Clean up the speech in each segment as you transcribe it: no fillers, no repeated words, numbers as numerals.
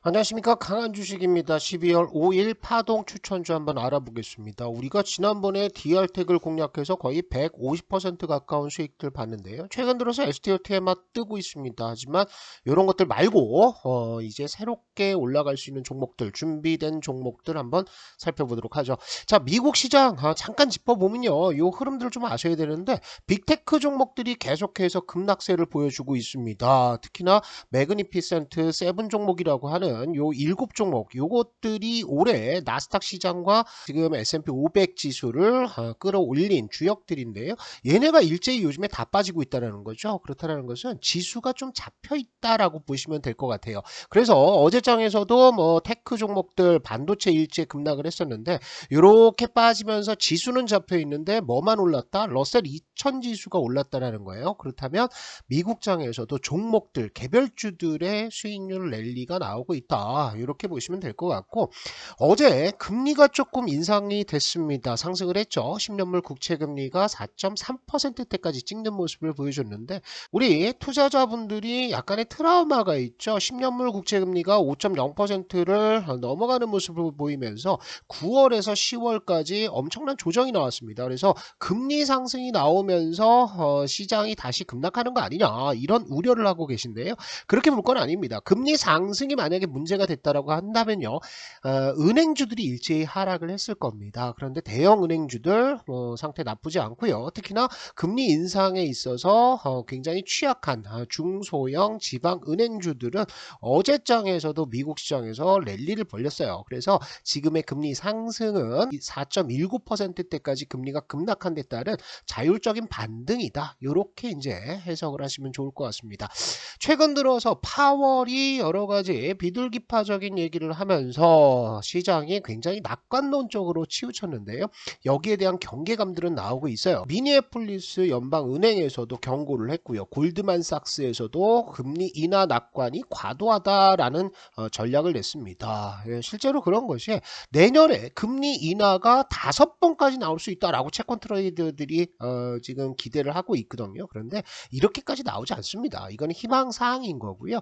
안녕하십니까, 강한 주식입니다. 12월 5일 파동 추천주 한번 알아보겠습니다. 우리가 지난번에 DR택을 공략해서 거의 150% 가까운 수익들 봤는데요. 최근 들어서 STOT에만 뜨고 있습니다. 하지만 이런 것들 말고 이제 새롭게 올라갈 수 있는 종목들, 준비된 종목들 한번 살펴보도록 하죠. 자, 미국 시장 잠깐 짚어보면요, 요 흐름들을 좀 아셔야 되는데 빅테크 종목들이 계속해서 급락세를 보여주고 있습니다. 특히나 매그니피센트 세븐 종목이라고 하는 요 7종목, 요것들이 올해 나스닥 시장과 지금 S&P 500 지수를 끌어올린 주역들인데요. 얘네가 일제히 요즘에 다 빠지고 있다는 거죠. 그렇다는 것은 지수가 좀 잡혀 있다라고 보시면 될 것 같아요. 그래서 어제장에서도 뭐 테크 종목들 반도체 일제 급락을 했었는데 이렇게 빠지면서 지수는 잡혀 있는데 뭐만 올랐다? 러셀 2000 지수가 올랐다라는 거예요. 그렇다면 미국장에서도 종목들 개별주들의 수익률 랠리가 나오고 있다, 이렇게 보시면 될 것 같고, 어제 금리가 조금 인상이 됐습니다. 상승을 했죠. 10년물 국채금리가 4.3%대까지 찍는 모습을 보여줬는데 우리 투자자분들이 약간의 트라우마가 있죠. 10년물 국채금리가 5.0%를 넘어가는 모습을 보이면서 9월에서 10월까지 엄청난 조정이 나왔습니다. 그래서 금리 상승이 나오면서 시장이 다시 급락하는 거 아니냐, 이런 우려를 하고 계신데요. 그렇게 볼 건 아닙니다. 금리 상승이 만약에 문제가 됐다라고 한다면요, 은행주들이 일제히 하락을 했을 겁니다. 그런데 대형 은행주들 상태 나쁘지 않고요. 특히나 금리 인상에 있어서 굉장히 취약한 중소형 지방 은행주들은 어제장에서도 미국 시장에서 랠리를 벌렸어요. 그래서 지금의 금리 상승은 4.19%대까지 금리가 급락한 데 따른 자율적인 반등이다, 이렇게 이제 해석을 하시면 좋을 것 같습니다. 최근 들어서 파월이 여러 가지 비둘기파적인 얘기를 하면서 시장이 굉장히 낙관론적으로 치우쳤는데요. 여기에 대한 경계감들은 나오고 있어요. 미니애폴리스 연방은행에서도 경고를 했고요. 골드만삭스에서도 금리 인하 낙관이 과도하다라는 전략을 냈습니다. 실제로 그런 것이 내년에 금리 인하가 5번까지 나올 수 있다라고 채권 트레이더들이 지금 기대를 하고 있거든요. 그런데 이렇게까지 나오지 않습니다. 이거는 희망사항인 거고요.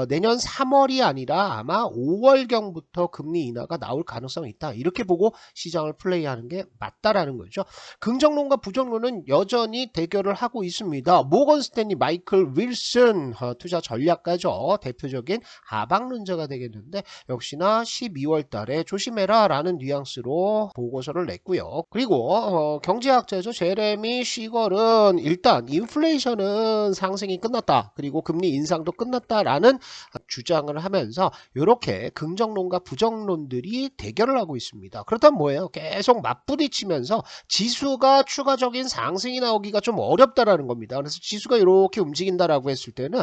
내년 3월이 아니라 아마 5월경부터 금리 인하가 나올 가능성이 있다, 이렇게 보고 시장을 플레이하는 게 맞다라는 거죠. 긍정론과 부정론은 여전히 대결을 하고 있습니다. 모건 스탠리 마이클 윌슨 투자 전략가죠. 대표적인 하방론자가 되겠는데 역시나 12월 달에 조심해라 라는 뉘앙스로 보고서를 냈고요. 그리고 경제학자죠. 제레미 쉬걸은 일단 인플레이션은 상승이 끝났다, 그리고 금리 인상도 끝났다라는 주장을 하면서 이렇게 긍정론과 부정론들이 대결을 하고 있습니다. 그렇다면 뭐예요? 계속 맞부딪히면서 지수가 추가적인 상승이 나오기가 좀 어렵다라는 겁니다. 그래서 지수가 이렇게 움직인다라고 했을 때는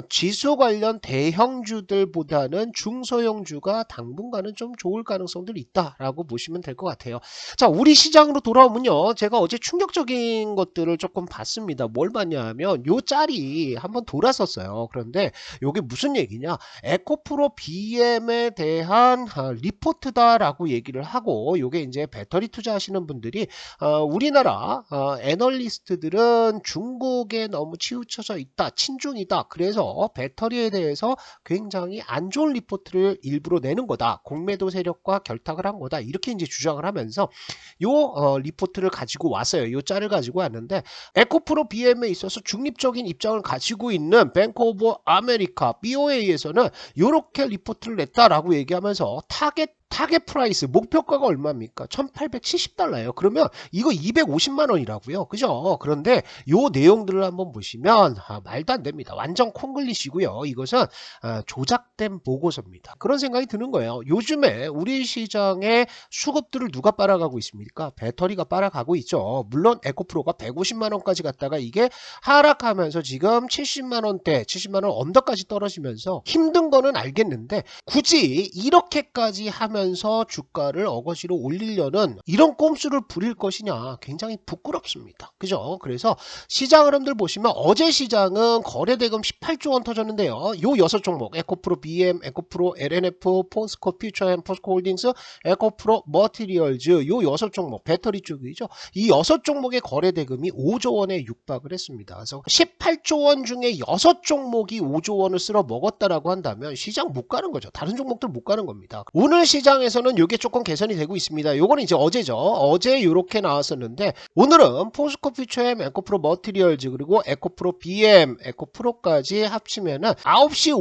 지수 관련 대형주들보다는 중소형주가 당분간은 좀 좋을 가능성들이 있다라고 보시면 될 것 같아요. 자, 우리 시장으로 돌아오면요, 제가 어제 충격적인 것들을 조금 봤습니다. 뭘 봤냐 하면 요 짤이 한번 돌았었어요. 그런데 요게 무슨 얘기냐, 에코프로 BM에 대한 리포트다라고 얘기를 하고, 요게 이제 배터리 투자하시는 분들이 우리나라 애널리스트들은 중국에 너무 치우쳐져 있다, 친중이다, 그래서 배터리에 대해서 굉장히 안 좋은 리포트를 일부러 내는 거다, 공매도 세력과 결탁을 한 거다, 이렇게 이제 주장을 하면서 요 리포트를 가지고 왔어요. 요 짤을 가지고 왔는데, 에코프로 BM에 있어서 중립적인 입장을 가지고 있는 뱅크 오브 아메리카 BOA에서는 이렇게 리포트를 냈다라고 얘기하면서 타겟 프라이스, 목표가가 얼마입니까? 1870달러예요. 그러면 이거 250만 원이라고요. 그죠? 그런데 요 내용들을 한번 보시면 말도 안 됩니다. 완전 콩글리시고요. 이것은 조작된 보고서입니다. 그런 생각이 드는 거예요. 요즘에 우리 시장의 수급들을 누가 빨아가고 있습니까? 배터리가 빨아가고 있죠. 물론 에코프로가 150만 원까지 갔다가 이게 하락하면서 지금 70만 원대, 70만 원 언더까지 떨어지면서 힘든 거는 알겠는데 굳이 이렇게까지 하면 하면서 주가를 어거지로 올리려는 이런 꼼수를 부릴 것이냐 굉장히 부끄럽습니다. 그죠? 그래서 시장 흐름들 보시면 어제 시장은 거래대금 18조 원 터졌는데요. 요 6종목 에코프로 BM, 에코프로 LNF, 포스코 퓨처앤 포스코 홀딩스, 에코프로 머티리얼즈 요 6종목 배터리 쪽이죠. 이 6종목의 거래대금이 5조 원에 육박을 했습니다. 그래서 18조 원 중에 6종목이 5조 원을 쓸어 먹었다라고 한다면 시장 못 가는 거죠. 다른 종목들 못 가는 겁니다. 오늘 시장에서는 이게 조금 개선이 되고 있습니다. 요거는 이제 어제죠. 어제 이렇게 나왔었는데 오늘은 포스코 퓨처엠, 에코프로 머티리얼즈 그리고 에코프로 BM, 에코프로까지 합치면은 9시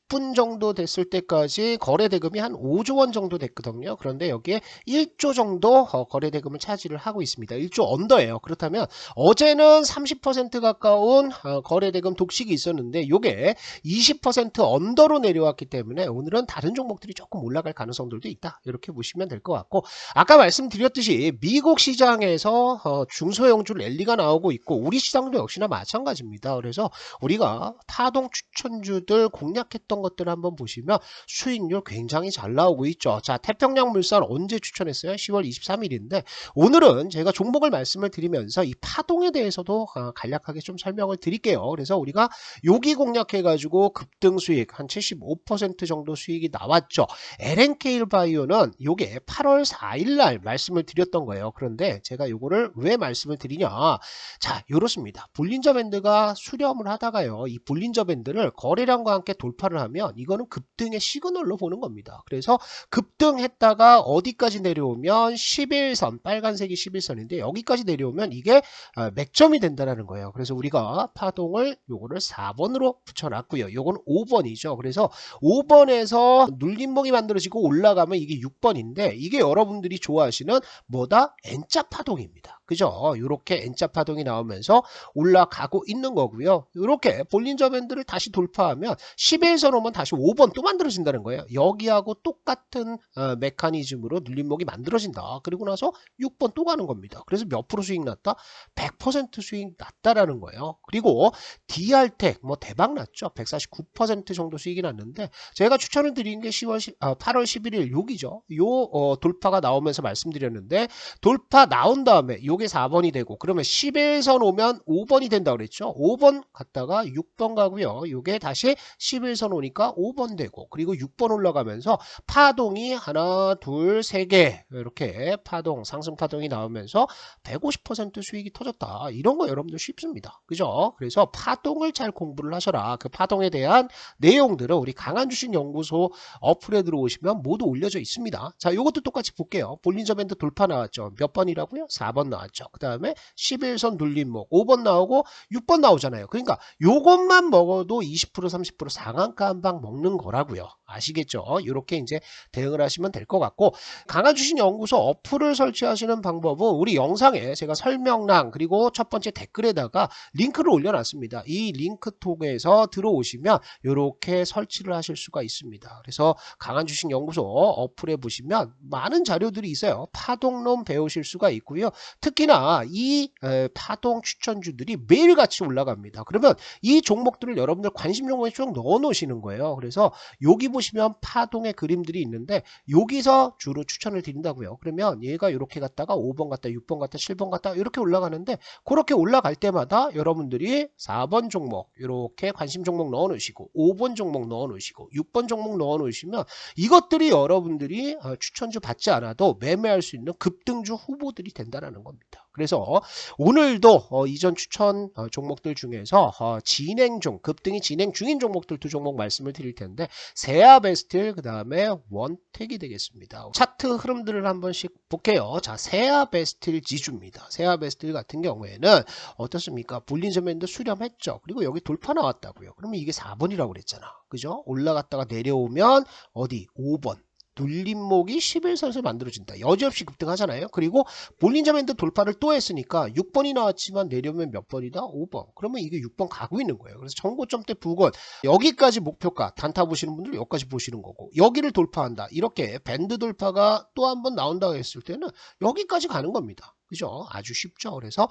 50분 정도 됐을 때까지 거래대금이 한 5조 원 정도 됐거든요. 그런데 여기에 1조 정도 거래대금을 차지를 하고 있습니다. 1조 언더예요. 그렇다면 어제는 30% 가까운 거래대금 독식이 있었는데 요게 20% 언더로 내려왔기 때문에 오늘은 다른 종목들이 조금 올라갈 가능성들도 있다. 이렇게 보시면 될 것 같고 아까 말씀드렸듯이 미국 시장에서 중소형주 랠리가 나오고 있고 우리 시장도 역시나 마찬가지입니다. 그래서 우리가 타동 추천주들 공략했던 것들을 한번 보시면 수익률 굉장히 잘 나오고 있죠. 자, 태평양물산 언제 추천했어요? 10월 23일인데 오늘은 제가 종목을 말씀을 드리면서 이 파동에 대해서도 간략하게 좀 설명을 드릴게요. 그래서 우리가 여기 공략해가지고 급등 수익 한 75% 정도 수익이 나왔죠. LNK 바이오는 요게 8월 4일날 말씀을 드렸던 거예요. 그런데 제가 요거를 왜 말씀을 드리냐? 자, 이렇습니다. 볼린저 밴드가 수렴을 하다가요. 이 볼린저 밴드를 거래량과 함께 돌파를 하면 이거는 급등의 시그널로 보는 겁니다. 그래서 급등했다가 어디까지 내려오면 11선, 빨간색이 11선인데 여기까지 내려오면 이게 맥점이 된다는 거예요. 그래서 우리가 파동을 요거를 4번으로 붙여놨고요. 요건 5번이죠. 그래서 5번에서 눌림목이 만들어지고 올라가면 이게 6번인데 이게 여러분들이 좋아하시는 뭐다? N자 파동입니다. 그죠? 이렇게 N자 파동이 나오면서 올라가고 있는 거고요. 이렇게 볼린저 밴드를 다시 돌파하면 11선 오면 다시 5번 또 만들어진다는 거예요. 여기하고 똑같은 메커니즘으로 눌림목이 만들어진다. 그리고 나서 6번 또 가는 겁니다. 그래서 몇 프로 수익 났다? 100% 수익 났다라는 거예요. 그리고 DR텍 뭐 대박 났죠. 149% 정도 수익이 났는데 제가 추천을 드린 게 8월 11일 여기죠. 요 돌파가 나오면서 말씀드렸는데 돌파 나온 다음에 요게 4번이 되고 그러면 11선 오면 5번이 된다 그랬죠. 5번 갔다가 6번 가고요. 요게 다시 11선 오니까 5번 되고 그리고 6번 올라가면서 파동이 하나 둘 세 개 이렇게 파동 상승 파동이 나오면서 150% 수익이 터졌다. 이런 거 여러분들 쉽습니다. 그죠? 그래서 파동을 잘 공부를 하셔라. 그 파동에 대한 내용들은 우리 강한주식연구소 어플에 들어오시면 모두 올려져 있습니다. 자, 요것도 똑같이 볼게요. 볼린저 밴드 돌파 나왔죠. 몇 번이라고요? 4번 나왔죠. 그 다음에 11선 눌림목 5번 나오고 6번 나오잖아요. 그러니까 요것만 먹어도 20% 30% 상한가 한 방 먹는 거라고요. 아시겠죠? 이렇게 이제 대응을 하시면 될 것 같고 강한주식연구소 어플을 설치하시는 방법은 우리 영상에 제가 설명란 그리고 첫 번째 댓글에다가 링크를 올려놨습니다. 이 링크 통해서 들어오시면 이렇게 설치를 하실 수가 있습니다. 그래서 강한주식연구소 어플에 보시면 많은 자료들이 있어요. 파동론 배우실 수가 있고요. 특히나 이 파동 추천주들이 매일같이 올라갑니다. 그러면 이 종목들을 여러분들 관심 종목에 쭉 넣어 놓으시는 거예요. 그래서 여기 보시면 파동의 그림들이 있는데 여기서 주로 추천을 드린다고요. 그러면 얘가 이렇게 갔다가 5번 갔다 6번 갔다 7번 갔다 이렇게 올라가는데 그렇게 올라갈 때마다 여러분들이 4번 종목 이렇게 관심 종목 넣어 놓으시고 5번 종목 넣어 놓으시고 6번 종목 넣어 놓으시면 이것들이 여러분들이 추천주 받지 않아도 매매할 수 있는 급등주 후보들이 된다는 겁니다. 그래서 오늘도 이전 추천 종목들 중에서 진행 중 급등이 진행 중인 종목들 두 종목 말씀을 드릴 텐데 세아베스틸 그 다음에 원택이 되겠습니다. 차트 흐름들을 한 번씩 볼게요. 자, 세아베스틸 지수입니다. 세아베스틸 같은 경우에는 어떻습니까? 볼린저 밴드 수렴했죠. 그리고 여기 돌파 나왔다고요. 그러면 이게 4번이라고 그랬잖아. 그죠? 올라갔다가 내려오면 어디 5번 눌림목이 11선에서 만들어진다. 여지없이 급등하잖아요. 그리고 볼린저 밴드 돌파를 또 했으니까 6번이 나왔지만 내려오면 몇 번이다? 5번. 그러면 이게 6번 가고 있는 거예요. 그래서 정고점대 부근 여기까지 목표가 단타 보시는 분들은 여기까지 보시는 거고 여기를 돌파한다. 이렇게 밴드 돌파가 또 한 번 나온다고 했을 때는 여기까지 가는 겁니다. 그죠? 아주 쉽죠. 그래서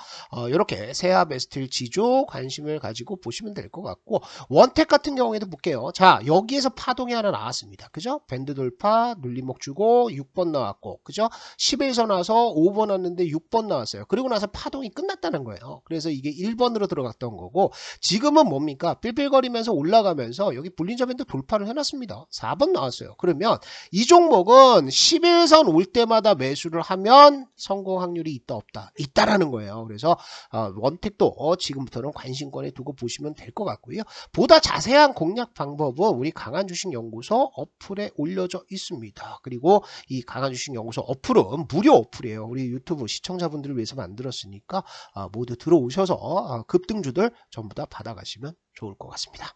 이렇게 세압 에스틸 지조 관심을 가지고 보시면 될 것 같고, 원택 같은 경우에도 볼게요. 자, 여기에서 파동이 하나 나왔습니다. 그죠? 밴드 돌파, 눌림목 주고 6번 나왔고, 그죠? 10에서 나서 5번 왔는데 6번 나왔어요. 그리고 나서 파동이 끝났다는 거예요. 그래서 이게 1번으로 들어갔던 거고, 지금은 뭡니까? 삘삘거리면서 올라가면서 여기 볼린저 밴드 돌파를 해놨습니다. 4번 나왔어요. 그러면 이 종목은 11선 올 때마다 매수를 하면 성공 확률이 있다 없다? 있다라는 거예요. 그래서 원택도 지금부터는 관심권에 두고 보시면 될 것 같고요. 보다 자세한 공략 방법은 우리 강한주식연구소 어플에 올려져 있습니다. 그리고 이 강한주식연구소 어플은 무료 어플이에요. 우리 유튜브 시청자분들을 위해서 만들었으니까 모두 들어오셔서 급등주들 전부 다 받아가시면 좋을 것 같습니다.